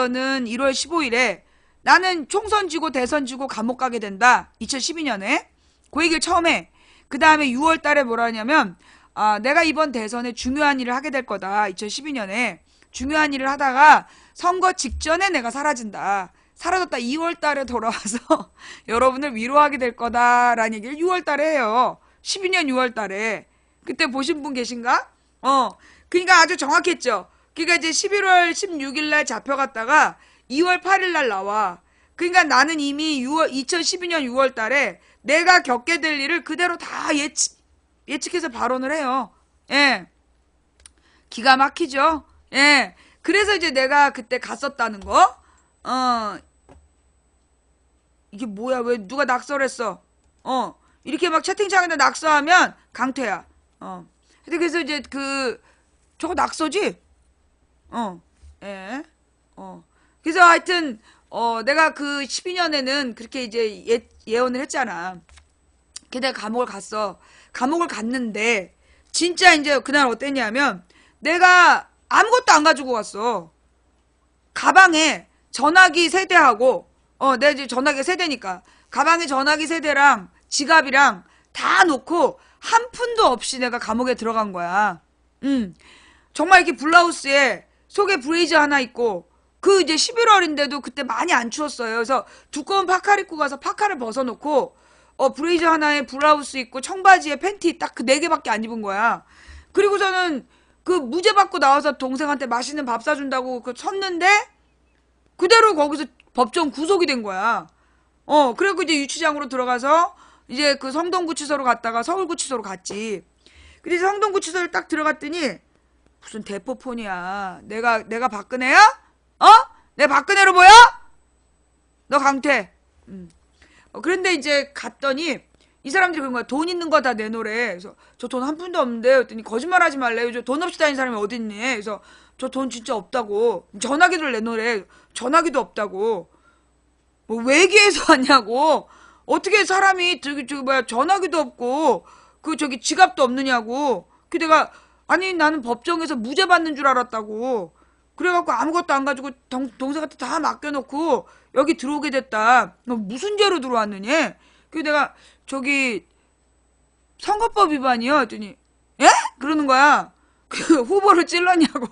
거는 1월 15일에 나는 총선 지고 대선 지고 감옥 가게 된다. 2012년에. 그 얘기를 처음 해. 그 다음에 6월 달에 뭐라 하냐면 내가 이번 대선에 중요한 일을 하게 될 거다. 2012년에. 중요한 일을 하다가 선거 직전에 내가 사라진다. 사라졌다 2월 달에 돌아와서 여러분을 위로하게 될 거다라는 얘기를 6월 달에 해요. 12년 6월 달에. 그때 보신 분 계신가? 그러니까 아주 정확했죠. 그러니까 이제 11월 16일 날 잡혀갔다가 2월 8일 날 나와. 그러니까 나는 이미 2012년 6월 달에 내가 겪게 될 일을 그대로 다 예측해서 발언을 해요. 예. 기가 막히죠? 예. 그래서 이제 내가 그때 갔었다는 거? 이게 뭐야? 왜 누가 낙서했어? 이렇게 막 채팅창에다 낙서하면 강퇴야. 그래서 이제 저거 낙서지? 예. 그래서 하여튼, 내가 그 12년에는 그렇게 이제 예언을 했잖아. 그래서 내가 감옥을 갔어. 감옥을 갔는데, 진짜 이제 그날 어땠냐면, 내가 아무것도 안 가지고 갔어. 가방에 전화기 세대하고, 내가 이제 전화기 세대니까, 가방에 전화기 세대랑 지갑이랑 다 놓고, 한 푼도 없이 내가 감옥에 들어간 거야. 정말 이렇게 블라우스에 속에 브레이즈 하나 입고, 이제 11월인데도 그때 많이 안 추웠어요. 그래서 두꺼운 파카를 입고 가서 파카를 벗어놓고, 브레이즈 하나에 블라우스 입고 청바지에 팬티 딱 그 4개밖에 안 입은 거야. 그리고 저는 무죄 받고 나와서 동생한테 맛있는 밥 사준다고 섰는데, 그대로 거기서 법정 구속이 된 거야. 그래갖고 이제 유치장으로 들어가서, 이제 성동구치소로 갔다가 서울구치소로 갔지. 근데 성동구치소를 딱 들어갔더니, 무슨 대포폰이야. 내가 박근혜야? 내가 박근혜로 보여? 너 강퇴. 그런데 이제 갔더니 이 사람들이 그런 거야. 돈 있는 거 다 내놓으래. 그래서 저 돈 한 푼도 없는데 그랬더니 거짓말하지 말래. 저 돈 없이 다니는 사람이 어딨니? 그래서 저 돈 진짜 없다고. 전화기를 내놓으래. 전화기도 없다고. 뭐 외계에서 왔냐고. 어떻게 사람이 전화기도 없고 지갑도 없느냐고. 내가 아니 나는 법정에서 무죄 받는 줄 알았다고. 그래갖고 아무것도 안 가지고 동생한테 다 맡겨놓고 여기 들어오게 됐다. 너 무슨 죄로 들어왔느냐? 내가 선거법 위반이요. 했더니 예? 그러는 거야. 후보를 찔렀냐고.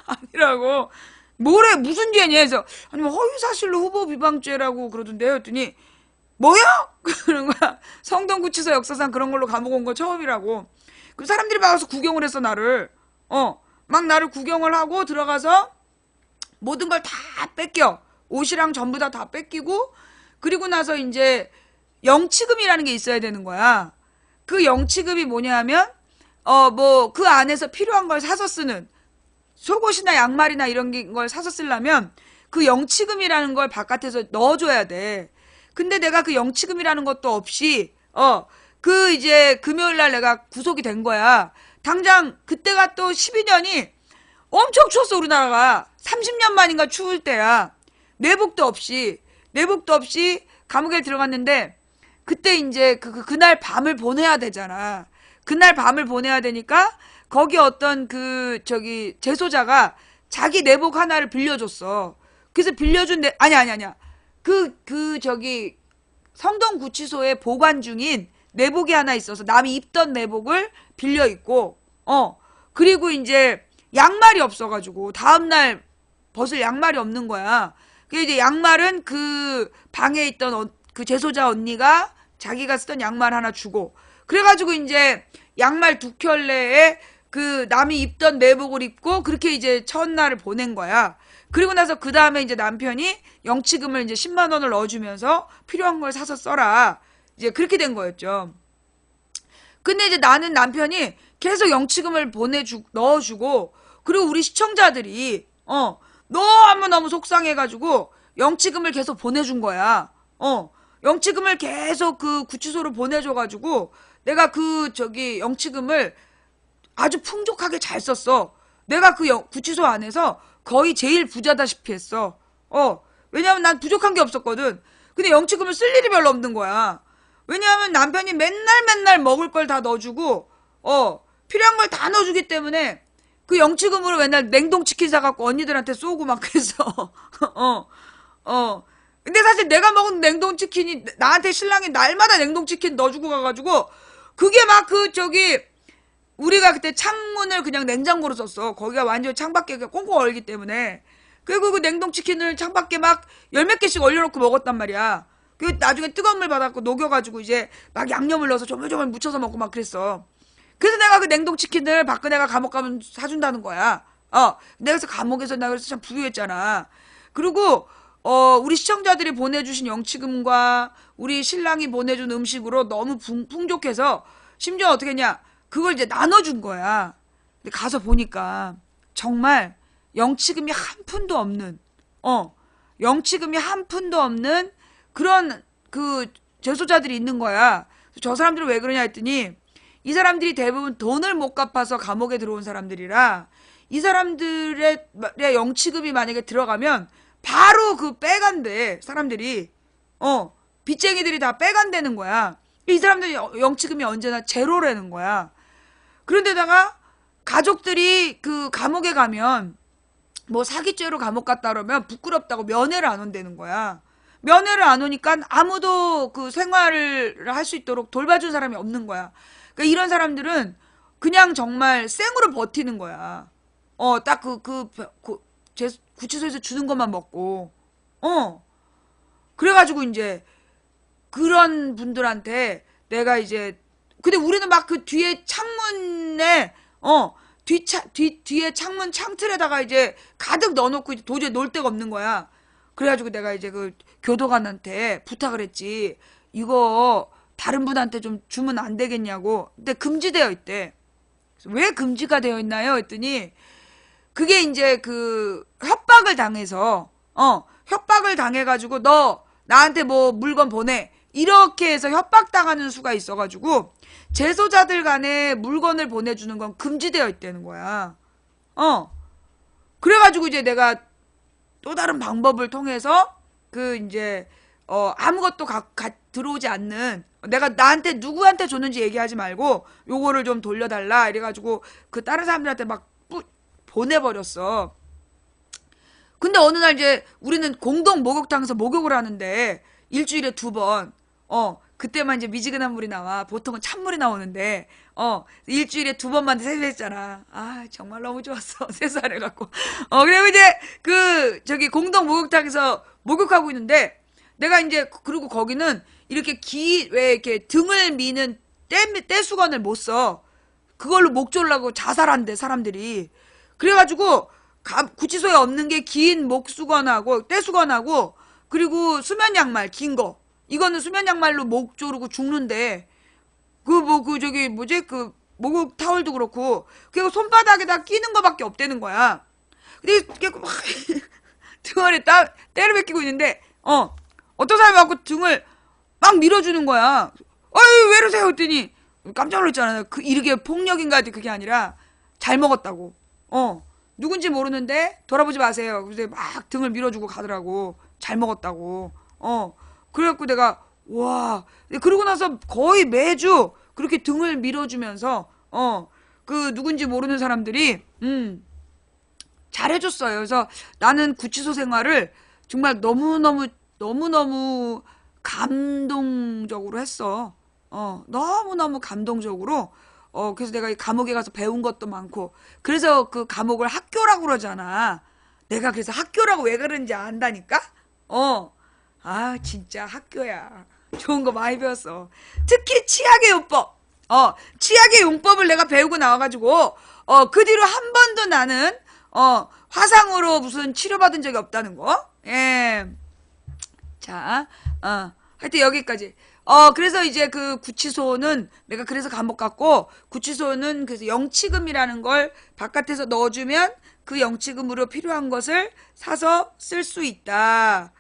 아니라고. 뭐래 무슨 죄냐 해서 아니 허위사실로 후보 위반죄라고 그러던데요. 했더니 뭐요? 그러는 거야. 성동구치소 역사상 그런 걸로 감옥 온 거 처음이라고. 그 사람들이 막 와서 구경을 했어 나를. 막 나를 구경을 하고 들어가서 모든 걸 다 뺏겨. 옷이랑 전부 다 뺏기고 그리고 나서 이제 영치금이라는 게 있어야 되는 거야. 그 영치금이 뭐냐 하면 그 안에서 필요한 걸 사서 쓰는 속옷이나 양말이나 이런 걸 사서 쓰려면 그 영치금이라는 걸 바깥에서 넣어줘야 돼. 근데 내가 그 영치금이라는 것도 없이 이제 금요일날 내가 구속이 된 거야. 당장 그때가 또 12년이 엄청 추웠어. 우리나라가 30년 만인가 추울 때야. 내복도 없이 감옥에 들어갔는데 그때 이제 그날 밤을 보내야 되잖아. 그날 밤을 보내야 되니까 거기 어떤 재소자가 자기 내복 하나를 빌려줬어. 그래서 빌려준 아니야. 성동구치소에 보관 중인 내복이 하나 있어서 남이 입던 내복을 빌려 입고 그리고 이제 양말이 없어가지고 다음날 벗을 양말이 없는 거야. 그래서 이제 양말은 그 방에 있던 그 재소자 언니가 자기가 쓰던 양말 하나 주고 그래가지고 이제 양말 2켤레에 남이 입던 내복을 입고 그렇게 이제 첫날을 보낸 거야. 그리고 나서 그 다음에 이제 남편이 영치금을 이제 10만 원을 넣어주면서 필요한 걸 사서 써라. 이제 그렇게 된 거였죠. 근데 이제 나는 남편이 계속 영치금을 넣어주고 그리고 우리 시청자들이 너무 속상해가지고 영치금을 계속 보내준 거야. 영치금을 계속 구치소로 보내줘가지고 내가 영치금을 아주 풍족하게 잘 썼어. 내가 구치소 안에서 거의 제일 부자다시피 했어. 왜냐면 난 부족한 게 없었거든. 근데 영치금을 쓸 일이 별로 없는 거야. 왜냐하면 남편이 맨날 먹을 걸 다 넣어주고 필요한 걸 다 넣어주기 때문에 그 영치금으로 맨날 냉동치킨 사갖고 언니들한테 쏘고 막 그래서 어, 어. 근데 사실 내가 먹은 냉동치킨이 나한테 신랑이 날마다 냉동치킨 넣어주고 가가지고 그게 막 우리가 그때 창문을 그냥 냉장고로 썼어. 거기가 완전 창밖에 꽁꽁 얼기 때문에. 그리고 그 냉동치킨을 창밖에 막 열 몇 개씩 얼려놓고 먹었단 말이야. 그 나중에 뜨거운 물 받아갖고 녹여가지고 이제 막 양념을 넣어서 조물조물 묻혀서 먹고 막 그랬어. 그래서 내가 그 냉동치킨을 박근혜가 감옥 가면 사준다는 거야. 내가 그래서 감옥에서 나 그래서 참 부유했잖아. 그리고 우리 시청자들이 보내주신 영치금과 우리 신랑이 보내준 음식으로 너무 풍족해서 심지어 어떻게 했냐? 그걸 이제 나눠준 거야. 근데 가서 보니까 정말 영치금이 한 푼도 없는, 영치금이 한 푼도 없는 그런 그 재소자들이 있는 거야. 저 사람들은 왜 그러냐 했더니 이 사람들이 대부분 돈을 못 갚아서 감옥에 들어온 사람들이라 이 사람들의 영치금이 만약에 들어가면 바로 그 빼간대. 사람들이 빚쟁이들이 다 빼간다는 거야. 이 사람들이 영치금이 언제나 제로라는 거야. 그런데다가 가족들이 그 감옥에 가면 뭐 사기죄로 감옥 갔다 그러면 부끄럽다고 면회를 안 온다는 거야. 면회를 안 오니까 아무도 그 생활을 할 수 있도록 돌봐준 사람이 없는 거야. 그러니까 이런 사람들은 그냥 정말 생으로 버티는 거야. 딱 구치소에서 주는 것만 먹고. 그래가지고 이제 그런 분들한테 내가 이제 근데 우리는 막 그 뒤에 창문에 뒤에 창문 창틀에다가 이제 가득 넣어놓고 이제 도저히 놀 데가 없는 거야. 그래가지고 내가 이제 그 교도관한테 부탁을 했지. 이거 다른 분한테 좀 주면 안 되겠냐고. 근데 금지되어 있대. 왜 금지가 되어 있나요? 했더니 그게 이제 그 협박을 당해서 협박을 당해가지고 너 나한테 뭐 물건 보내 이렇게 해서 협박당하는 수가 있어가지고 재소자들 간에 물건을 보내주는 건 금지되어 있다는 거야. 그래가지고 이제 내가 또 다른 방법을 통해서 그 이제 아무것도 들어오지 않는 내가 나한테 누구한테 줬는지 얘기하지 말고 요거를 좀 돌려달라 이래가지고 그 다른 사람들한테 막 보내버렸어. 근데 어느 날 이제 우리는 공동 목욕탕에서 목욕을 하는데 일주일에 2번 그때만 이제 미지근한 물이 나와. 보통은 찬물이 나오는데 일주일에 2번만 세수했잖아. 아 정말 너무 좋았어. 세수 안 해갖고. 그리고 이제 공동 목욕탕에서 목욕하고 있는데 내가 이제 그리고 거기는 이렇게 왜 이렇게 등을 미는 떼수건을 못 써. 그걸로 목 졸라고 자살한대 사람들이. 그래가지고 구치소에 없는 게 긴 목수건하고 떼수건하고 그리고 수면 양말 긴 거. 이거는 수면 양말로 목 조르고 죽는데 목욕 타월도 그렇고 그리고 손바닥에다 끼는 거밖에 없다는 거야. 근데 이렇게 막 등을 때를 베끼고 있는데 어떤 사람이 와서 등을 막 밀어주는 거야. 어이 왜 이러세요 했더니 깜짝 놀랐잖아. 이렇게 폭력인가 하지 그게 아니라 잘 먹었다고. 누군지 모르는데 돌아보지 마세요. 그래서 막 등을 밀어주고 가더라고. 잘 먹었다고. 그래갖고 내가 와 그러고 나서 거의 매주 그렇게 등을 밀어주면서 그 누군지 모르는 사람들이 잘해줬어요. 그래서 나는 구치소 생활을 정말 너무너무 감동적으로 했어. 너무너무 감동적으로 그래서 내가 이 감옥에 가서 배운 것도 많고 그래서 그 감옥을 학교라고 그러잖아. 내가 그래서 학교라고 왜 그런지 안다니까? 진짜 학교야. 좋은 거 많이 배웠어. 특히 치약의 용법. 치약의 용법을 내가 배우고 나와가지고 그 뒤로 한 번도 나는 화상으로 무슨 치료받은 적이 없다는 거. 예. 자, 하여튼 여기까지. 그래서 이제 그 구치소는 내가 그래서 감옥 갔고 구치소는 그래서 영치금이라는 걸 바깥에서 넣어주면 그 영치금으로 필요한 것을 사서 쓸 수 있다.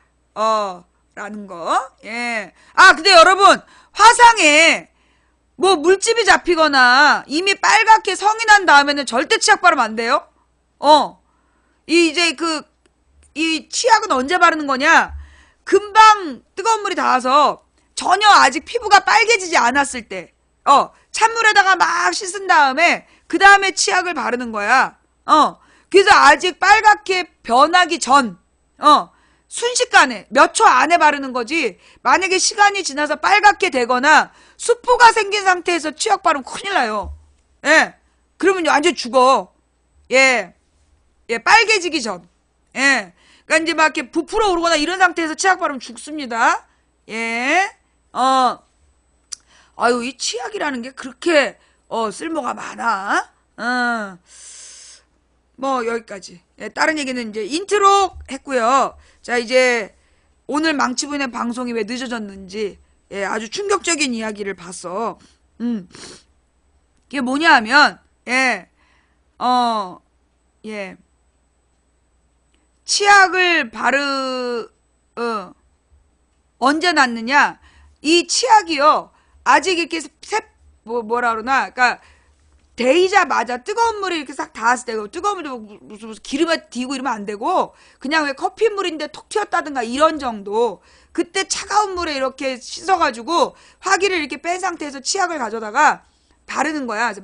라는 거. 예. 근데 여러분 화상에 뭐 물집이 잡히거나 이미 빨갛게 성이 난 다음에는 절대 치약 바르면 안 돼요. 이 치약은 언제 바르는 거냐? 금방 뜨거운 물이 닿아서 전혀 아직 피부가 빨개지지 않았을 때, 찬물에다가 막 씻은 다음에, 그 다음에 치약을 바르는 거야. 그래서 아직 빨갛게 변하기 전, 순식간에 몇 초 안에 바르는 거지. 만약에 시간이 지나서 빨갛게 되거나 수포가 생긴 상태에서 치약 바르면 큰일 나요. 예. 그러면 완전 죽어. 예. 예, 빨개지기 전. 예. 그러니까 이제 막 이렇게 부풀어 오르거나 이런 상태에서 치약 바르면 죽습니다. 예. 아유, 이 치약이라는 게 그렇게 쓸모가 많아. 뭐 여기까지. 예, 다른 얘기는 이제 인트로 했고요. 자, 이제 오늘 망치분의 방송이 왜 늦어졌는지, 예, 아주 충격적인 이야기를 봤어. 이게 뭐냐 하면, 예, 예, 치약을 언제 놨느냐? 이 치약이요, 아직 이렇게 뭐라 그러나, 그러니까 데이자마자 뜨거운 물에 이렇게 싹 닿았을 때, 뜨거운 물도 무슨 기름에 디고 이러면 안 되고, 그냥 왜 커피물인데 톡 튀었다든가 이런 정도. 그때 차가운 물에 이렇게 씻어가지고 화기를 이렇게 뺀 상태에서 치약을 가져다가 바르는 거야. 그래서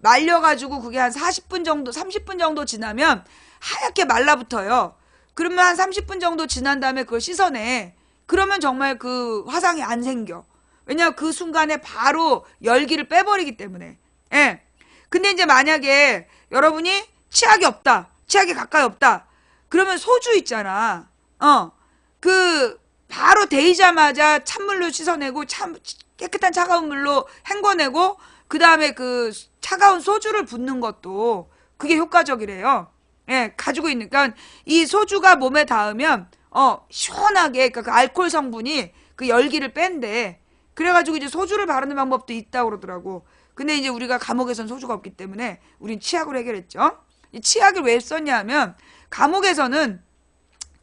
말려가지고 그게 한 40분 정도, 30분 정도 지나면 하얗게 말라붙어요. 그러면 한 30분 정도 지난 다음에 그걸 씻어내. 그러면 정말 그 화상이 안 생겨. 왜냐면 그 순간에 바로 열기를 빼버리기 때문에. 예. 근데 이제 만약에 여러분이 치약이 없다. 치약이 가까이 없다. 그러면 소주 있잖아. 바로 데이자마자 찬물로 씻어내고 깨끗한 차가운 물로 헹궈내고 그 다음에 그 차가운 소주를 붓는 것도 그게 효과적이래요. 예, 가지고 있는, 그러니까 이 소주가 몸에 닿으면 시원하게, 그러니까 그 알코올 성분이 그 열기를 뺀대. 그래가지고 이제 소주를 바르는 방법도 있다고 그러더라고. 근데 이제 우리가 감옥에선 소주가 없기 때문에 우린 치약으로 해결했죠. 이 치약을 왜 썼냐 하면 감옥에서는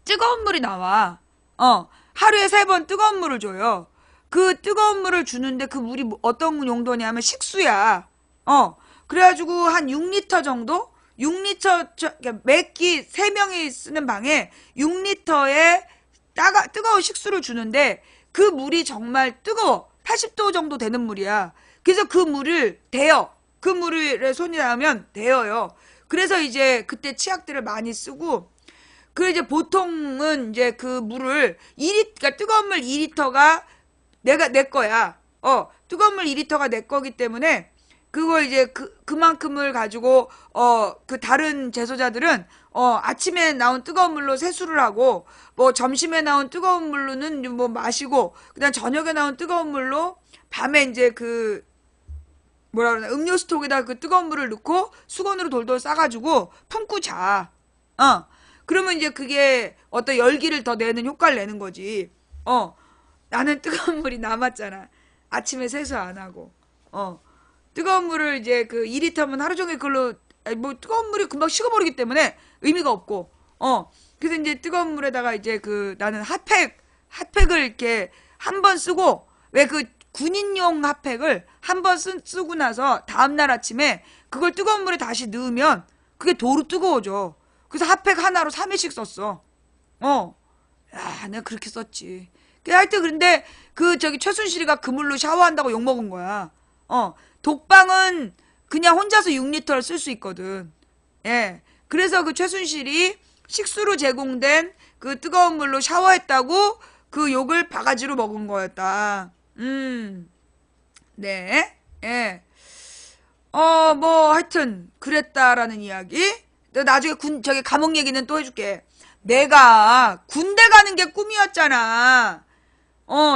뜨거운 물이 나와. 하루에 3번 뜨거운 물을 줘요. 그 뜨거운 물을 주는데 그 물이 어떤 용도냐면 식수야. 그래가지고 한 6리터 정도? 6리터, 그러니까 매끼 3명이 쓰는 방에 6리터의 뜨거운 식수를 주는데 그 물이 정말 뜨거워. 80도 정도 되는 물이야. 그래서 그 물을 데워. 그 물에 손이 닿으면 데워요. 그래서 이제 그때 치약들을 많이 쓰고, 그 이제 보통은 이제 그 물을 그러니까 뜨거운 물 2리터가 내 거야. 뜨거운 물 2리터가 내 거기 때문에 그걸 이제 그만큼을 가지고 그 다른 제소자들은 아침에 나온 뜨거운 물로 세수를 하고, 뭐 점심에 나온 뜨거운 물로는 뭐 마시고, 그다음 저녁에 나온 뜨거운 물로 밤에 이제 그 뭐라 그러나 음료수통에다 그 뜨거운 물을 넣고 수건으로 돌돌 싸가지고 품고 자. 그러면 이제 그게 어떤 열기를 더 내는 효과를 내는 거지. 나는 뜨거운 물이 남았잖아. 아침에 세수 안 하고. 뜨거운 물을 이제 그 2리터면 하루 종일 그걸로, 뭐 뜨거운 물이 금방 식어버리기 때문에 의미가 없고. 그래서 이제 뜨거운 물에다가 이제 나는 핫팩을 이렇게 한 번 쓰고, 왜 그 군인용 핫팩을 한 번 쓰고 나서 다음날 아침에 그걸 뜨거운 물에 다시 넣으면 그게 도로 뜨거워져. 그래서 핫팩 하나로 3일씩 썼어. 내가 그렇게 썼지. 하여튼 근데 최순실이가 그 물로 샤워한다고 욕먹은 거야. 독방은 그냥 혼자서 6리터를 쓸 수 있거든. 예. 그래서 그 최순실이 식수로 제공된 그 뜨거운 물로 샤워했다고 그 욕을 바가지로 먹은 거였다. 네. 예. 뭐 하여튼 그랬다라는 이야기. 나중에 감옥 얘기는 또 해줄게. 내가 군대 가는 게 꿈이었잖아.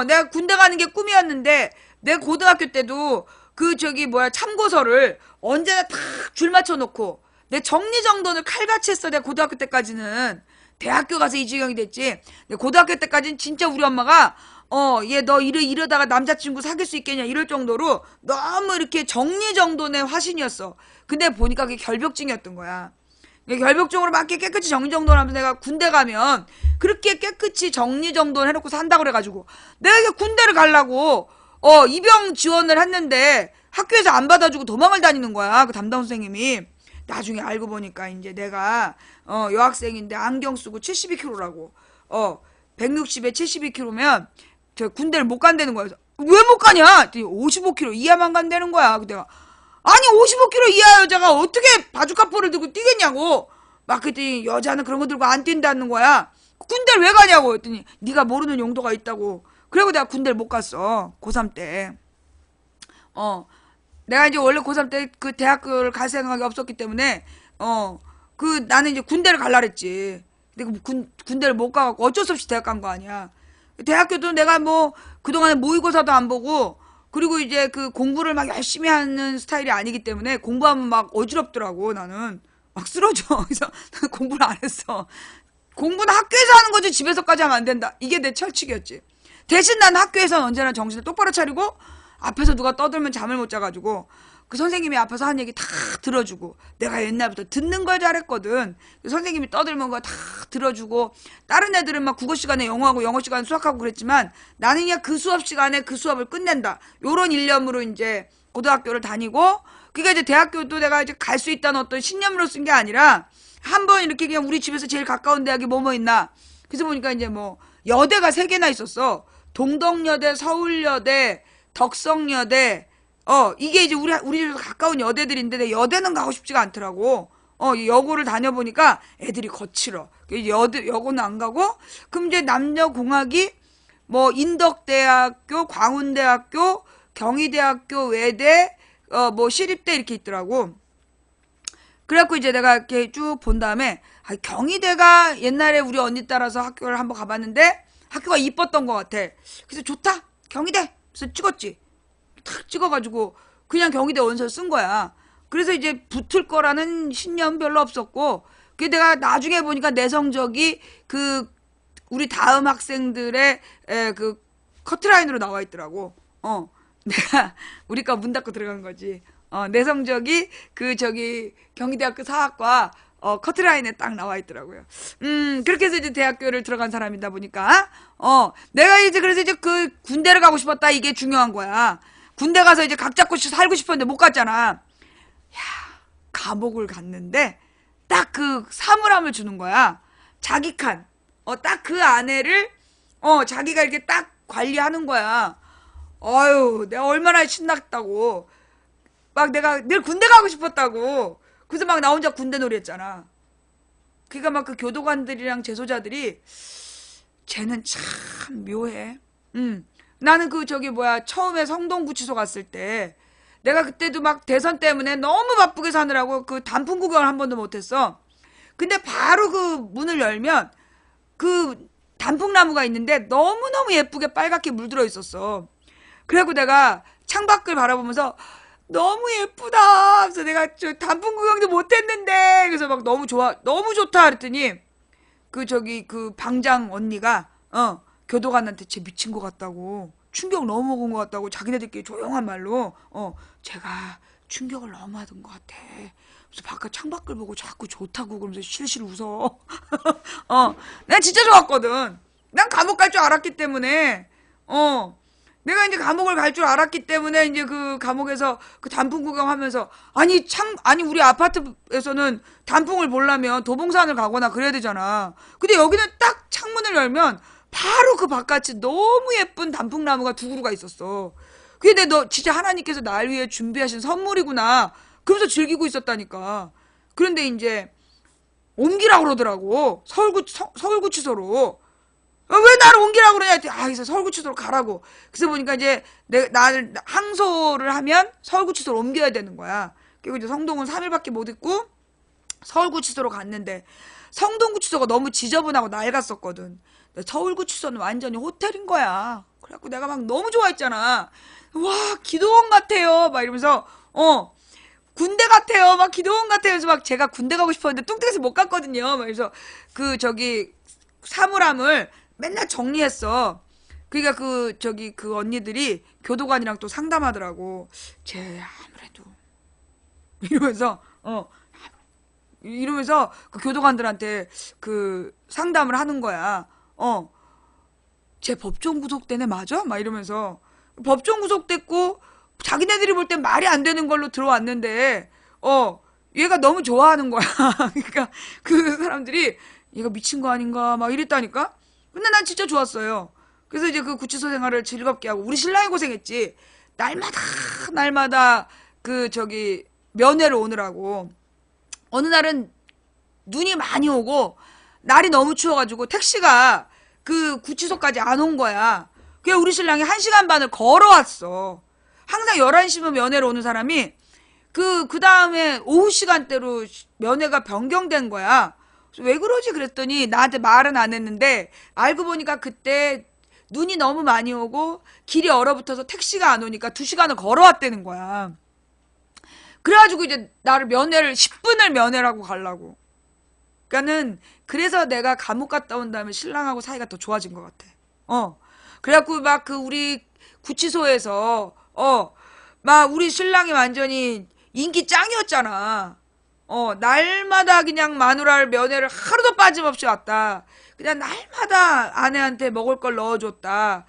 내가 군대 가는 게 꿈이었는데, 내 고등학교 때도 참고서를 언제나 탁 줄 맞춰놓고, 내 정리정돈을 칼같이 했어. 내가 고등학교 때까지는. 대학교 가서 이 지경이 됐지. 내 고등학교 때까지는 진짜 우리 엄마가, 얘 너 이러다가 남자친구 사귈 수 있겠냐 이럴 정도로 너무 이렇게 정리정돈의 화신이었어. 근데 보니까 그게 결벽증이었던 거야. 결벽증으로 막 깨끗이 정리정돈하면서 내가 군대 가면 그렇게 깨끗이 정리정돈 해놓고 산다고 그래가지고 내가 이게 군대를 가려고 입영 지원을 했는데 학교에서 안 받아주고 도망을 다니는 거야. 그 담당 선생님이. 나중에 알고 보니까 이제 내가 여학생인데 안경 쓰고 72kg라고 160에 72kg면 저 군대를 못 간다는 거야. 왜 못 가냐? 55kg 이하만 간다는 거야. 그때가 아니 55kg 이하 여자가 어떻게 바주카포를 들고 뛰겠냐고. 막 그랬더니 여자는 그런 거 들고 안 뛴다는 거야. 군대를 왜 가냐고 했더니 네가 모르는 용도가 있다고. 그리고 내가 군대를 못 갔어. 고3 때. 내가 이제 원래 고3 때 그 대학교를 갈 생각이 없었기 때문에 나는 이제 군대를 갈라 그랬지. 근데 군대를 못 가갖고 어쩔 수 없이 대학 간 거 아니야. 대학교도 내가 뭐 그동안에 모의고사도 안 보고 그리고 이제 그 공부를 막 열심히 하는 스타일이 아니기 때문에 공부하면 막 어지럽더라고. 나는 막 쓰러져. 그래서 공부를 안 했어. 공부는 학교에서 하는 거지 집에서까지 하면 안 된다. 이게 내 철칙이었지. 대신 난 학교에서는 언제나 정신을 똑바로 차리고 앞에서 누가 떠들면 잠을 못 자가지고 그 선생님이 앞에서 하는 얘기 다 들어주고, 내가 옛날부터 듣는 걸 잘했거든. 그 선생님이 떠들면 그거 다 들어주고, 다른 애들은 막 국어 시간에 영어하고 영어 시간에 수학하고 그랬지만 나는 그냥 그 수업 시간에 그 수업을 끝낸다, 요런 일념으로 이제 고등학교를 다니고, 그게 이제 대학교도 내가 이제 갈 수 있다는 어떤 신념으로 쓴 게 아니라 한번 이렇게 그냥 우리 집에서 제일 가까운 대학이 뭐뭐 있나, 그래서 보니까 이제 뭐 여대가 3개나 있었어. 동덕여대, 서울여대, 덕성여대. 이게 이제 우리 집에서 가까운 여대들인데 내 여대는 가고 싶지가 않더라고. 여고를 다녀보니까 애들이 거칠어. 여고는 안 가고, 그럼 이제 남녀공학이 뭐 인덕대학교, 광운대학교, 경희대학교, 외대, 뭐 시립대 이렇게 있더라고. 그래갖고 이제 내가 이렇게 쭉 본 다음에, 경희대가 옛날에 우리 언니 따라서 학교를 한번 가봤는데 학교가 이뻤던 것 같아. 그래서 좋다, 경희대. 그래서 찍었지. 탁 찍어가지고 그냥 경희대 원서를 쓴 거야. 그래서 이제 붙을 거라는 신념 별로 없었고, 그게 내가 나중에 보니까 내 성적이 그 우리 다음 학생들의 그 커트라인으로 나와 있더라고. 내가 우리과 문 닫고 들어간 거지. 내 성적이 그 저기 경희대학교 사학과 커트라인에 딱 나와 있더라고요. 그렇게 해서 이제 대학교를 들어간 사람이다 보니까, 내가 이제 그래서 이제 그 군대를 가고 싶었다, 이게 중요한 거야. 군대 가서 이제 각 잡고 살고 싶었는데 못 갔잖아. 야, 감옥을 갔는데 딱 그 사물함을 주는 거야. 자기 칸. 딱 그 안에를 자기가 이렇게 딱 관리하는 거야. 어휴, 내가 얼마나 신났다고. 막 내가 늘 군대 가고 싶었다고. 그래서 막 나 혼자 군대 놀이 했잖아. 그러니까 막 그 교도관들이랑 재소자들이, 쟤는 참 묘해. 나는 그 저기 뭐야, 처음에 성동구치소 갔을 때 내가 그때도 막 대선 때문에 너무 바쁘게 사느라고 그 단풍 구경을 한 번도 못했어. 근데 바로 그 문을 열면 그 단풍나무가 있는데 너무너무 예쁘게 빨갛게 물들어 있었어. 그래갖고 내가 창밖을 바라보면서 너무 예쁘다. 그래서 내가 저 단풍 구경도 못했는데, 그래서 막 너무 좋아, 너무 좋다 그랬더니 그 저기 그 방장 언니가 교도관한테 쟤 미친 것 같다고, 충격 너무 먹은 것 같다고, 자기네들끼리 조용한 말로 제가 충격을 너무 받은 것 같아. 그래서 바깥 창밖을 보고 자꾸 좋다고 그러면서 실실 웃어. 난 진짜 좋았거든. 난 감옥 갈 줄 알았기 때문에. 내가 이제 감옥을 갈 줄 알았기 때문에 이제 그 감옥에서 그 단풍 구경하면서, 아니 우리 아파트에서는 단풍을 보려면 도봉산을 가거나 그래야 되잖아. 근데 여기는 딱 창문을 열면 바로 그 바깥이 너무 예쁜 단풍나무가 2그루가 있었어. 근데 너 진짜 하나님께서 날 위해 준비하신 선물이구나, 그러면서 즐기고 있었다니까. 그런데 이제 옮기라고 그러더라고. 서울구치소로. 왜 나를 옮기라고 그러냐 했더니, 그래서 서울구치소로 가라고. 그래서 보니까 이제 나를 항소를 하면 서울구치소로 옮겨야 되는 거야. 그리고 이제 성동은 3일밖에 못 있고 서울구치소로 갔는데, 성동구치소가 너무 지저분하고 낡았었거든. 서울구치소는 완전히 호텔인 거야. 그래갖고 내가 막 너무 좋아했잖아. 와, 기도원 같아요 막 이러면서, 군대 같아요 막, 기도원 같아요. 그래서 막 제가 군대 가고 싶었는데 뚱뚱해서 못 갔거든요. 막 그래서 그 저기 사물함을 맨날 정리했어. 그러니까 그 저기 그 언니들이 교도관이랑 또 상담하더라고. 쟤 아무래도 이러면서 그 교도관들한테 그 상담을 하는 거야. 쟤 법정 구속되네 맞아? 막 이러면서. 법정 구속됐고 자기네들이 볼 땐 말이 안 되는 걸로 들어왔는데 얘가 너무 좋아하는 거야. 그러니까 그 사람들이 얘가 미친 거 아닌가 막 이랬다니까. 근데 난 진짜 좋았어요. 그래서 이제 그 구치소 생활을 즐겁게 하고, 우리 신랑이 고생했지. 날마다 그 저기 면회를 오느라고. 어느 날은 눈이 많이 오고 날이 너무 추워가지고 택시가 그 구치소까지 안 온 거야. 그래 우리 신랑이 1시간 반을 걸어왔어. 항상 11시면 면회로 오는 사람이 그 다음에 오후 시간대로 면회가 변경된 거야. 왜 그러지 그랬더니 나한테 말은 안 했는데 알고 보니까 그때 눈이 너무 많이 오고 길이 얼어붙어서 택시가 안 오니까 2시간을 걸어왔다는 거야. 그래가지고 이제 나를 면회를 10분을 면회라고 가려고. 그러니까는 그래서 내가 감옥 갔다 온 다음에 신랑하고 사이가 더 좋아진 것 같아. 그래갖고 막 그 우리 구치소에서 막 우리 신랑이 완전히 인기 짱이었잖아. 날마다 그냥 마누라를 면회를 하루도 빠짐없이 왔다. 그냥 날마다 아내한테 먹을 걸 넣어줬다.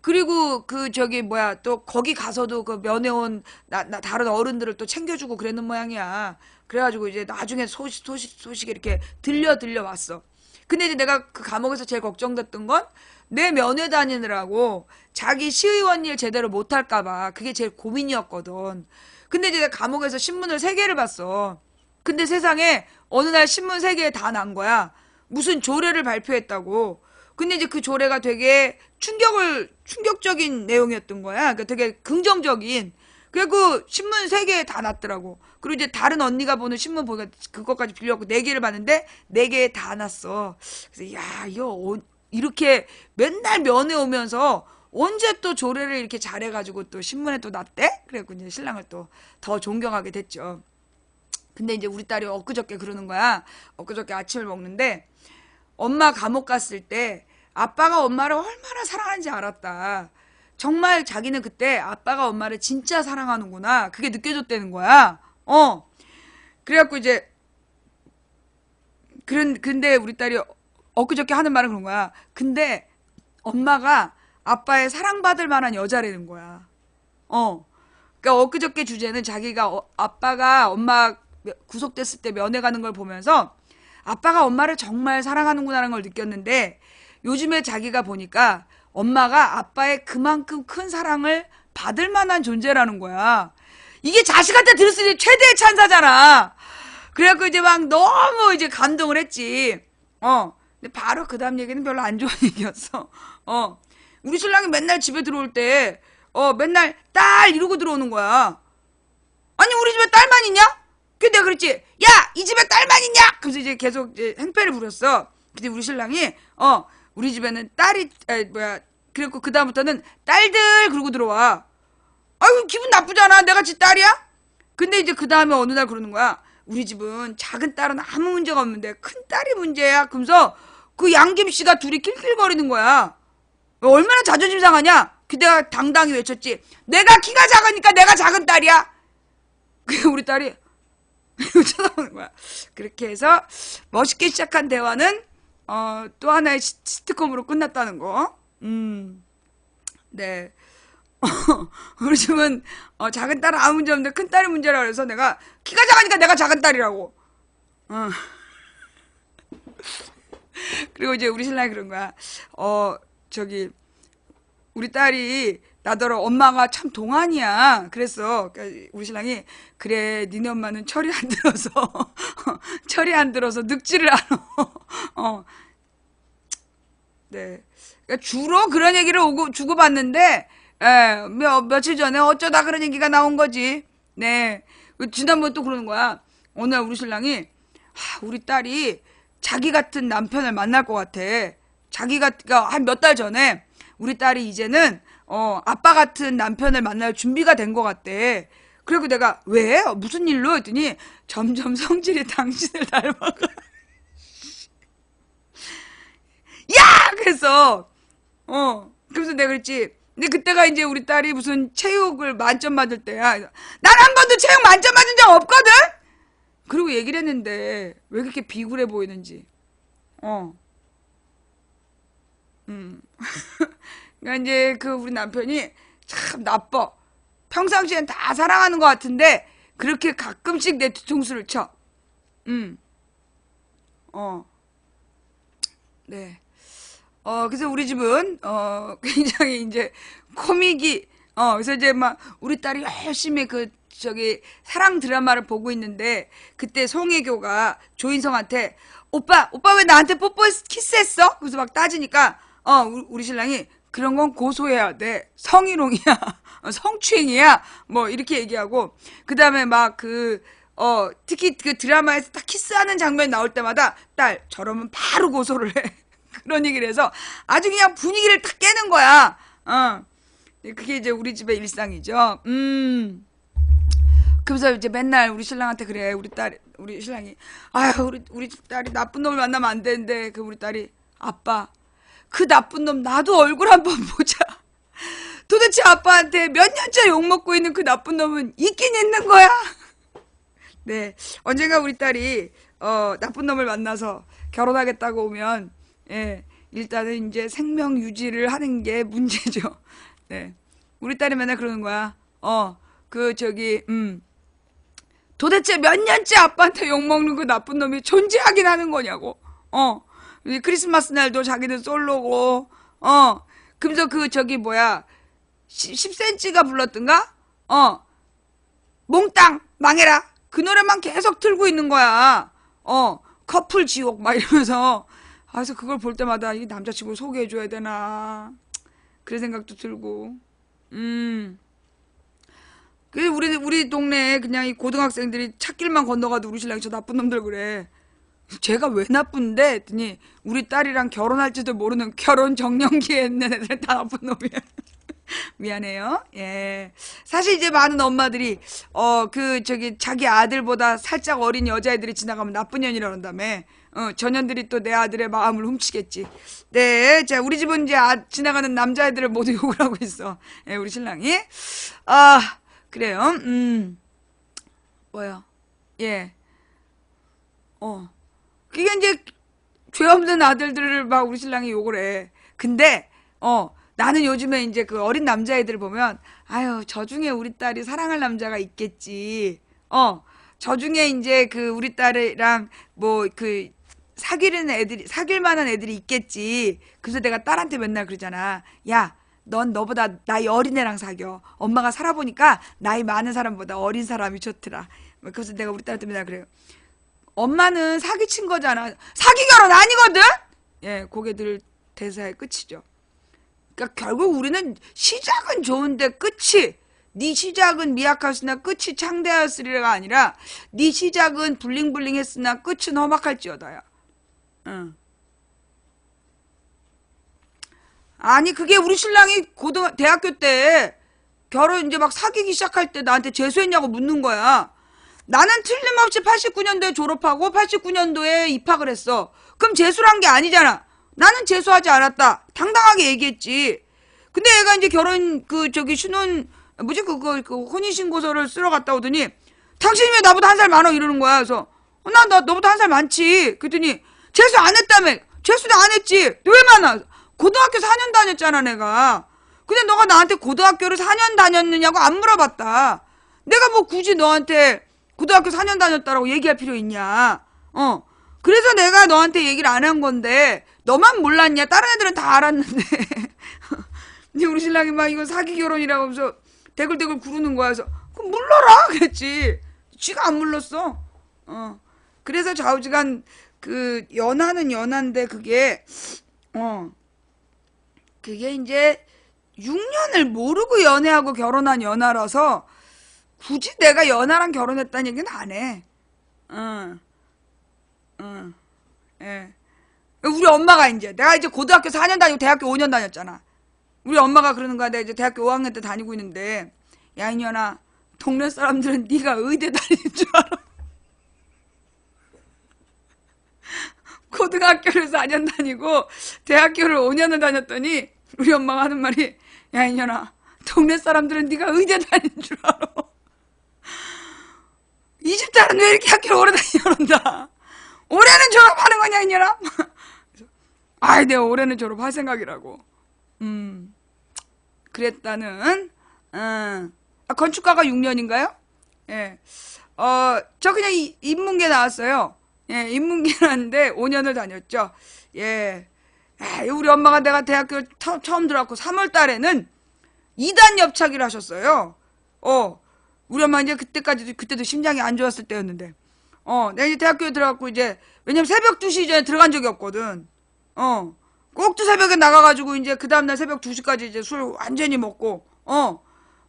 그리고 그 저기 뭐야 또 거기 가서도 그 면회 온 다른 어른들을 또 챙겨주고 그랬는 모양이야. 그래가지고 이제 나중에 소식이 이렇게 들려 왔어. 근데 이제 내가 그 감옥에서 제일 걱정됐던 건 내 면회 다니느라고 자기 시의원 일 제대로 못할까봐 그게 제일 고민이었거든. 근데 이제 내가 감옥에서 신문을 3개를 봤어. 근데 세상에 어느 날 신문 3개에 다 난 거야. 무슨 조례를 발표했다고. 근데 이제 그 조례가 되게 충격적인 내용이었던 거야. 그러니까 되게 긍정적인. 그리고 신문 3개에 다 났더라고. 그리고 이제 다른 언니가 보는 신문 보니까 그것까지 빌려갖고 4개를 봤는데 4개에 다 났어. 그래서 야, 이거 이렇게 맨날 면회 오면서 언제 또 조례를 이렇게 잘해가지고 또 신문에 또 났대? 그래갖고 이제 신랑을 또 더 존경하게 됐죠. 근데 이제 우리 딸이 엊그저께 그러는 거야. 엊그저께 아침을 먹는데 엄마 감옥 갔을 때 아빠가 엄마를 얼마나 사랑하는지 알았다. 정말 자기는 그때 아빠가 엄마를 진짜 사랑하는구나. 그게 느껴졌다는 거야. 그래갖고 이제 근데 우리 딸이 엊그저께 하는 말은 그런 거야. 근데 엄마가 아빠의 사랑받을 만한 여자라는 거야. 그러니까 엊그저께 주제는 자기가 아빠가 엄마 구속됐을 때 면회 가는 걸 보면서 아빠가 엄마를 정말 사랑하는구나라는 걸 느꼈는데 요즘에 자기가 보니까 엄마가 아빠의 그만큼 큰 사랑을 받을 만한 존재라는 거야. 이게 자식한테 들었을 때 최대의 찬사잖아. 그래갖고 이제 막 너무 이제 감동을 했지. 근데 바로 그 다음 얘기는 별로 안 좋은 얘기였어. 우리 신랑이 맨날 집에 들어올 때, 맨날 딸 이러고 들어오는 거야. 아니, 우리 집에 딸만 있냐? 근데 내가 그랬지. 야, 이 집에 딸만 있냐? 그래서 이제 계속 이제 행패를 부렸어. 근데 우리 신랑이, 우리 집에는 딸이, 그래갖고 그 다음부터는 딸들 그러고 들어와. 아유, 기분 나쁘잖아. 내가 지 딸이야? 근데 이제 그 다음에 어느 날 그러는 거야. 우리 집은 작은 딸은 아무 문제가 없는데 큰 딸이 문제야. 그러면서 그 양김씨가 둘이 낄낄거리는 거야. 얼마나 자존심 상하냐? 그때가 당당히 외쳤지. 내가 키가 작으니까 내가 작은 딸이야. 그 우리 딸이 쳐다보는 거야. 그렇게 해서 멋있게 시작한 대화는 또 하나의 시트콤으로 끝났다는 거. 네. 우리 집은 작은 딸은 아무 문제 없는데 큰 딸이 문제라 그래서 내가 키가 작으니까 내가 작은 딸이라고. 그리고 이제 우리 신랑이 그런 거야. 저기 우리 딸이 나더러 엄마가 참 동안이야. 그랬어. 그러니까 우리 신랑이 그래 니네 엄마는 철이 안 들어서 철이 안 들어서 늙지를 않아. 네. 그러니까 주로 그런 얘기를 주고받는데 며칠 전에 어쩌다 그런 얘기가 나온 거지. 네. 지난번에 또 그러는 거야. 어느 날 우리 신랑이 우리 딸이 자기 같은 남편을 만날 것 같아. 자기가 한 몇 달 전에 우리 딸이 이제는 아빠 같은 남편을 만날 준비가 된 것 같대. 그리고 내가 왜? 무슨 일로? 했더니 점점 성질이 당신을 닮아가. 야! 그래서 그래서 내가 그랬지. 근데 그때가 이제 우리 딸이 무슨 체육을 만점 맞을 때야. 난 한 번도 체육 만점 맞은 적 없거든? 그리고 얘기를 했는데 왜 그렇게 비굴해 보이는지. 그러니까 이제 그 우리 남편이 참 나빠. 평상시엔 다 사랑하는 것 같은데 그렇게 가끔씩 내 뒤통수를 쳐. 네. 그래서 우리 집은 굉장히 이제 코믹이 그래서 이제 막 우리 딸이 열심히 사랑 드라마를 보고 있는데 그때 송혜교가 조인성한테 오빠 왜 나한테 키스했어? 그래서 막 따지니까, 우리 신랑이, 그런 건 고소해야 돼. 성희롱이야. 성추행이야. 뭐, 이렇게 얘기하고, 그 다음에 막 특히 그 드라마에서 딱 키스하는 장면 나올 때마다, 딸, 저러면 바로 고소를 해. 그런 얘기를 해서, 아주 그냥 분위기를 딱 깨는 거야. 그게 이제 우리 집의 일상이죠. 그래서 이제 맨날 우리 신랑한테 그래. 우리 신랑이, 아유, 우리 딸이 나쁜 놈을 만나면 안 되는데, 우리 딸이, 아빠, 그 나쁜 놈 나도 얼굴 한번 보자. 도대체 아빠한테 몇 년째 욕먹고 있는 그 나쁜 놈은 있긴 있는 거야? 네. 언젠가 우리 딸이, 나쁜 놈을 만나서 결혼하겠다고 오면, 예, 일단은 이제 생명 유지를 하는 게 문제죠. 네. 우리 딸이 맨날 그러는 거야. 도대체 몇 년째 아빠한테 욕먹는 그 나쁜 놈이 존재하긴 하는 거냐고. 크리스마스 날도 자기는 솔로고, 그래서 뭐야, 10cm가 불렀던가? 몽땅, 망해라. 그 노래만 계속 틀고 있는 거야. 커플 지옥, 막 이러면서. 그래서 그걸 볼 때마다 이 남자친구를 소개해줘야 되나. 그런 생각도 들고. 그 우리 동네에 그냥 이 고등학생들이 찾길만 건너가도 우리 신랑이 저 나쁜 놈들 그래. 제가 왜 나쁜데? 했더니 우리 딸이랑 결혼할지도 모르는 결혼 정년기에 있는 애들 다 나쁜 놈이야. 미안해요. 예. 사실 이제 많은 엄마들이 자기 아들보다 살짝 어린 여자애들이 지나가면 나쁜 년이라 그런다며. 저 년들이 또 내 아들의 마음을 훔치겠지. 네. 자, 우리 집은 이제 지나가는 남자애들을 모두 욕을 하고 있어. 예, 우리 신랑이. 그래요. 뭐야? 예. 그게 이제 죄 없는 아들들을 막 우리 신랑이 욕을 해. 근데 나는 요즘에 이제 그 어린 남자애들 보면 아유, 저 중에 우리 딸이 사랑할 남자가 있겠지. 저 중에 이제 그 우리 딸이랑 뭐 사귈 만한 애들이 있겠지. 그래서 내가 딸한테 맨날 그러잖아. 야, 넌 너보다 나이 어린 애랑 사겨. 엄마가 살아보니까 나이 많은 사람보다 어린 사람이 좋더라. 그래서 내가 우리 딸한테 맨날 그래요. 엄마는 사기친 거잖아. 사기 결혼 아니거든? 예, 고개들 대사의 끝이죠. 그러니까 결국 우리는 시작은 좋은데 끝이, 네 시작은 미약하였으나 끝이 창대하였으리가 아니라 네 시작은 블링블링했으나 끝은 험악할지어다야. 응. 아니 그게 우리 신랑이 대학교 때 결혼 이제 막 사귀기 시작할 때 나한테 재수했냐고 묻는 거야. 나는 틀림없이 89년도에 졸업하고 89년도에 입학을 했어. 그럼 재수를 한 게 아니잖아. 나는 재수하지 않았다. 당당하게 얘기했지. 근데 얘가 이제 신혼, 혼인신고서를 쓰러 갔다 오더니, 당신이 왜 나보다 한 살 많아? 이러는 거야. 그래서, 나 너보다 한 살 많지. 그랬더니, 재수 안 했다며. 재수도 안 했지. 너 왜 많아? 고등학교 4년 다녔잖아, 내가. 근데 너가 나한테 고등학교를 4년 다녔느냐고 안 물어봤다. 내가 뭐 굳이 너한테 고등학교 4년 다녔다라고 얘기할 필요 있냐. 그래서 내가 너한테 얘기를 안 한 건데, 너만 몰랐냐? 다른 애들은 다 알았는데. 근데 우리 신랑이 막 이거 사기 결혼이라고 하면서 대굴대굴 구르는 거야. 그래서, 그럼 물러라! 그랬지. 쥐가 안 물렀어. 그래서 좌우지간, 연하는 연한데, 그게 이제 6년을 모르고 연애하고 결혼한 연하라서, 굳이 내가 연하랑 결혼했다는 얘기는 안 해. 예. 우리 엄마가 내가 이제 고등학교 4년 다니고 대학교 5년 다녔잖아. 우리 엄마가 그러는 거야. 내가 이제 대학교 5학년 때 다니고 있는데, 야, 이년아, 동네 사람들은 네가 의대 다니는 줄 알아. 고등학교를 4년 다니고 대학교를 5년을 다녔더니 우리 엄마가 하는 말이, 야, 이년아, 동네 사람들은 네가 의대 다니는 줄 알아. 이 집 딸은 왜 이렇게 학교를 오래 다니는다. 올해는 졸업하는 거냐, 이년아? 아이, 내가 올해는 졸업할 생각이라고. 그랬다는, 건축가가 6년인가요? 예. 저 그냥 인문계 나왔어요. 예, 인문계 나왔는데 5년을 다녔죠. 예. 우리 엄마가 내가 대학교 처음 들어갔고 3월 달에는 2단 옆차기를 하셨어요. 우리 엄마 이제 그때도 심장이 안 좋았을 때였는데, 내가 이제 대학교에 들어갔고, 이제, 왜냐면 새벽 2시 이전에 들어간 적이 없거든. 꼭두 새벽에 나가가지고, 이제, 그 다음날 새벽 2시까지 이제 술 완전히 먹고,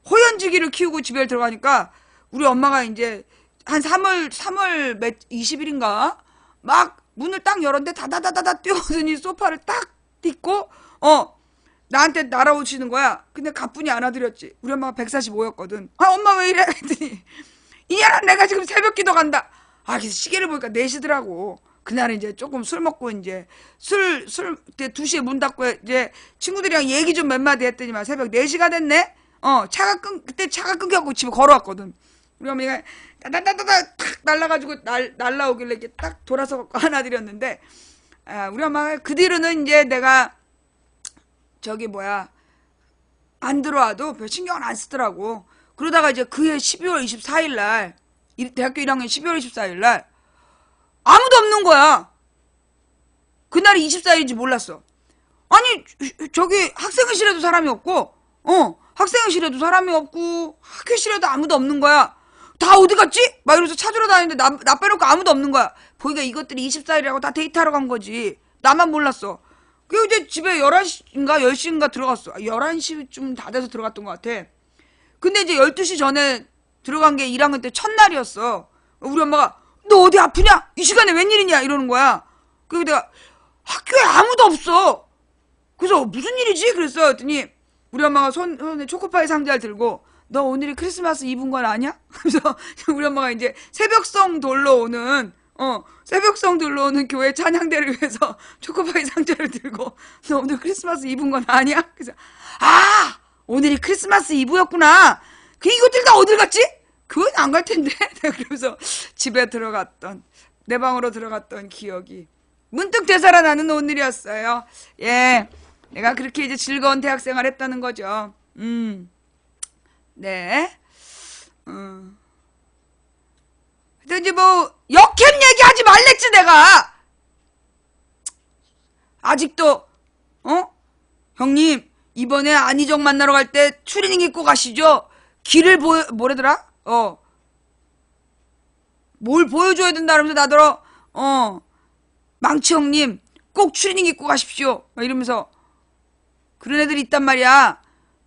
호연지기를 키우고 집에 들어가니까, 우리 엄마가 이제, 한 3월 몇, 20일인가? 막, 문을 딱 열었는데, 다다다다다 뛰어오더니 소파를 딱 딛고, 나한테 날아오시는 거야. 근데 가뿐히 안아드렸지. 우리 엄마가 145였거든. 아, 엄마 왜 이래? 했더니, 이년아, 내가 지금 새벽 기도 간다. 아, 그래서 시계를 보니까 4시더라고. 그날은 이제 조금 술 먹고 이제 이제 2시에 문 닫고 이제 친구들이랑 얘기 좀 몇 마디 했더니만 새벽 4시가 됐네? 그때 차가 끊겨갖고 집에 걸어왔거든. 우리 어머니가 따다다다다 탁 날라가지고 날라오길래 이렇게 딱 돌아서 갖고 하나 드렸는데, 우리 엄마가 그 뒤로는 이제 내가 안 들어와도 별 신경을 안 쓰더라고. 그러다가 이제 그해 12월 24일 날, 대학교 1학년 12월 24일 날, 아무도 없는 거야. 그날이 24일인지 몰랐어. 아니, 저기 학생회실에도 사람이 없고, 학생회실에도 사람이 없고, 학교실에도 아무도 없는 거야. 다 어디 갔지? 막 이러면서 찾으러 다니는데 나 빼놓고 아무도 없는 거야. 보니까 이것들이 24일이라고 다 데이트하러 간 거지. 나만 몰랐어. 그리고 이제 집에 11시인가 10시인가 들어갔어. 11시쯤 다 돼서 들어갔던 것 같아. 근데 이제 12시 전에 들어간 게 1학년 때 첫날이었어. 우리 엄마가 너 어디 아프냐? 이 시간에 웬일이냐? 이러는 거야. 그리고 내가 학교에 아무도 없어. 그래서 무슨 일이지? 그랬어. 했더니 우리 엄마가 손에 초코파이 상자를 들고 너 오늘이 크리스마스 이브인 건 아냐? 그래서 우리 엄마가 이제 새벽성 돌러 오는 교회 찬양대를 위해서 초코파이 상자를 들고 너 오늘 크리스마스 이브인 건 아니야? 그래서 오늘이 크리스마스 이브였구나. 그 이것들 다 어딜 갔지? 그건 안 갈 텐데. 그러면서 집에 들어갔던 내 방으로 들어갔던 기억이 문득 되살아나는 오늘이었어요. 예, 내가 그렇게 이제 즐거운 대학생활 했다는 거죠. 네. 근데 이제 뭐 역캠 얘기하지 말랬지 내가. 아직도 형님 이번에 안희정 만나러 갈 때 추리닝 입고 가시죠. 길을 뭐래더라? 뭘 보여줘야 된다 그러면서 나더러 망치 형님 꼭 추리닝 입고 가십시오. 막 이러면서 그런 애들이 있단 말이야.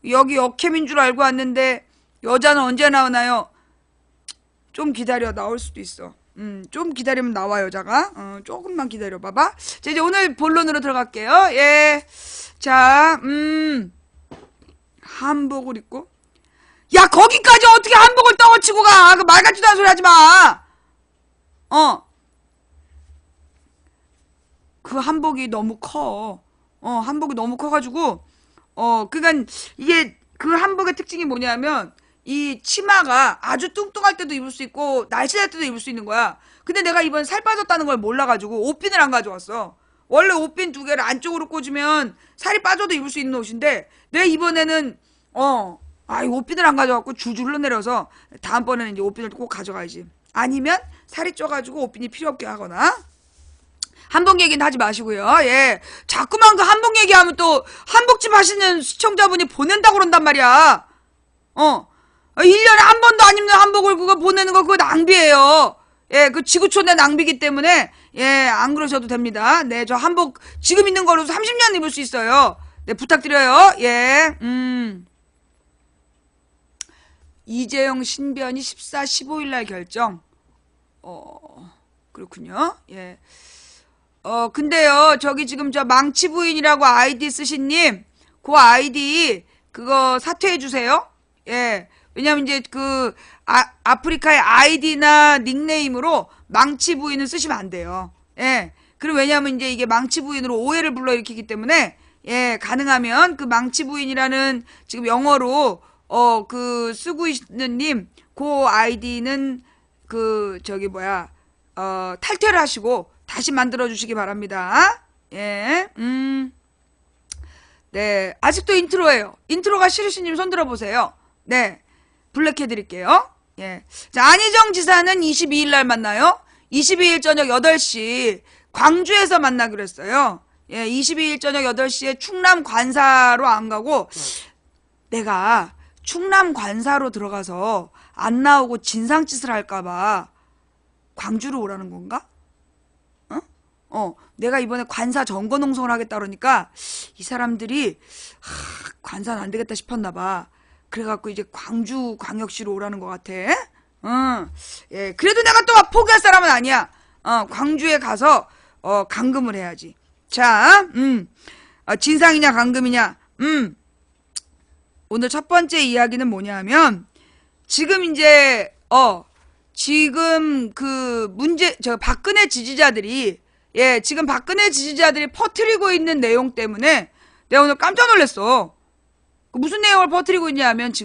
여기 역캠인 줄 알고 왔는데 여자는 언제 나오나요? 좀 기다려. 나올 수도 있어. 좀 기다리면 나와 여자가. 조금만 기다려 봐봐. 자, 이제 오늘 본론으로 들어갈게요. 예. 자, 한복을 입고. 야, 거기까지 어떻게 한복을 떠거치고 가? 그 말 같지도 않은 소리 하지 마. 그 한복이 너무 커. 한복이 너무 커가지고, 그니까 이게 그 한복의 특징이 뭐냐면, 이 치마가 아주 뚱뚱할 때도 입을 수 있고, 날씬할 때도 입을 수 있는 거야. 근데 내가 이번 살 빠졌다는 걸 몰라가지고, 옷핀을 안 가져왔어. 원래 옷핀 2개를 안쪽으로 꽂으면 살이 빠져도 입을 수 있는 옷인데, 내 이번에는, 이 옷핀을 안 가져왔고 줄줄 흘러내려서, 다음번에는 이제 옷핀을 꼭 가져가야지. 아니면 살이 쪄가지고 옷핀이 필요 없게 하거나, 한복 얘기는 하지 마시고요. 예. 자꾸만 그 한복 얘기하면 또 한복집 하시는 시청자분이 보낸다고 그런단 말이야. 1년에 한 번도 안 입는 한복을 그거 보내는 거 그거 낭비예요. 예, 그 지구촌의 낭비기 때문에 예, 안 그러셔도 됩니다. 네, 저 한복 지금 있는 거로 30년 입을 수 있어요. 네, 부탁드려요. 예. 이재용 신변이 14, 15일 날 결정. 그렇군요. 예. 근데요, 저기 지금 저 망치 부인이라고 아이디 쓰신님, 그 아이디, 그거 사퇴해주세요. 예. 왜냐면 이제 아프리카의 아이디나 닉네임으로 망치 부인을 쓰시면 안 돼요. 예. 그리고 왜냐면 이제 이게 망치 부인으로 오해를 불러일으키기 때문에, 예, 가능하면 그 망치 부인이라는 지금 영어로, 쓰고 있는 님, 그 아이디는 탈퇴를 하시고, 다시 만들어주시기 바랍니다. 예, 네. 아직도 인트로예요. 인트로가 싫으신 님 손 들어보세요. 네. 블랙 해드릴게요. 예. 자, 안희정 지사는 22일 날 만나요. 22일 저녁 8시, 광주에서 만나기로 했어요. 예, 22일 저녁 8시에 충남 관사로 안 가고, 내가 충남 관사로 들어가서 안 나오고 진상짓을 할까봐, 광주로 오라는 건가? 내가 이번에 관사 점거 농성을 하겠다 그러니까 이 사람들이 관사는 안 되겠다 싶었나 봐. 그래갖고 이제 광주 광역시로 오라는 것 같아. 예, 그래도 내가 또 포기할 사람은 아니야. 광주에 가서 감금을 해야지. 자, 진상이냐 감금이냐. 오늘 첫 번째 이야기는 뭐냐면 지금 이제 지금 그 박근혜 지지자들이 지금 박근혜 지지자들이 퍼뜨리고 있는 내용 때문에 내가 오늘 깜짝 놀랐어. 무슨 내용을 퍼뜨리고 있냐면